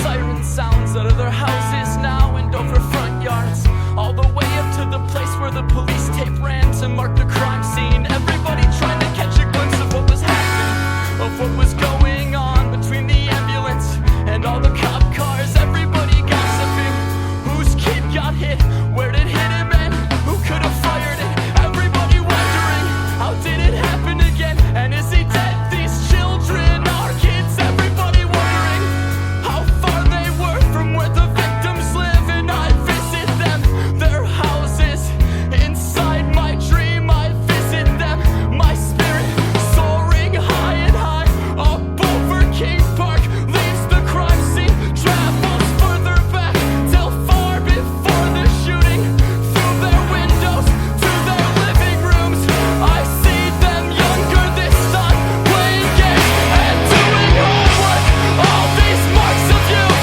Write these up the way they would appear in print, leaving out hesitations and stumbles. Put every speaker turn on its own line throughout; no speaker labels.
siren sounds out of their houses now and over front yards, all the way up to the place where the police tape ran to mark the crime scene. Everybody trying to catch a glimpse of what was happening, of what was going on between the ambulance and all the cop cars. Everybody gossiping, whose kid got hit, where did it hit him, and who could have fired it. Everybody wondering, how did it happen again, and is he dead? These children are kids. Everybody wondering how far they were from where the victims live, and I visit them, their houses. Inside my dream I visit them, my spirit soaring high and high up over King Park, leaves the crime scene, travels further back till far before the shooting. Through their windows to their living rooms, I see them younger this time, playing games and doing homework. All these marks of youth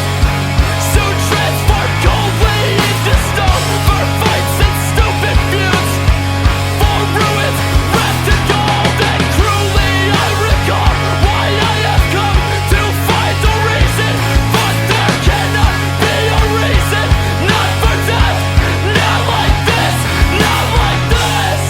soon transform coldly into stone, for fights and stupid feuds, for ruins wrapped in gold. And cruelly I recall why I have come to find the reason, but there cannot be a reason, not for death, not like this, not like this.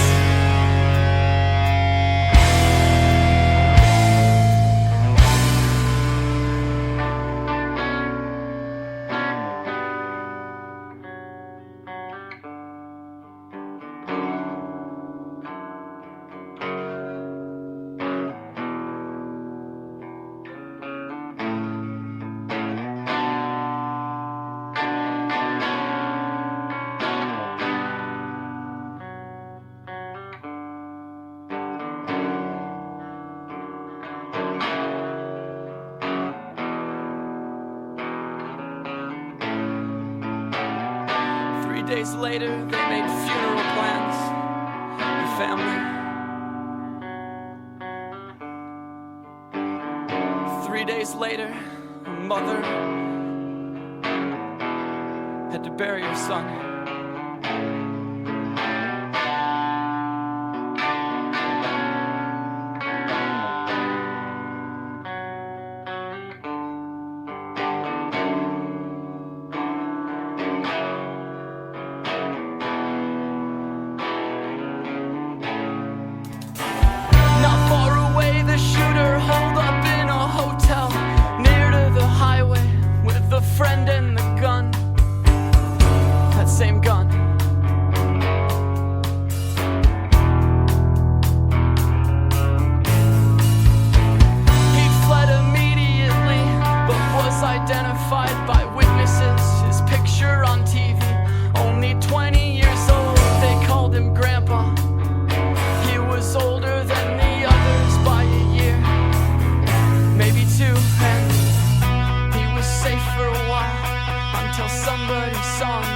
3 days later, they made funeral plans. The family. 3 days later, a mother had to bury her son. Not far away, the shooter holed up in a hotel near to the highway with a friend and the gun. That same gun. He fled immediately, but was identified by witnesses. His picture on TV, only 20 years old, they called him Grandpa. He was older than the others by a year, maybe 2, and he was safe for a while until somebody saw him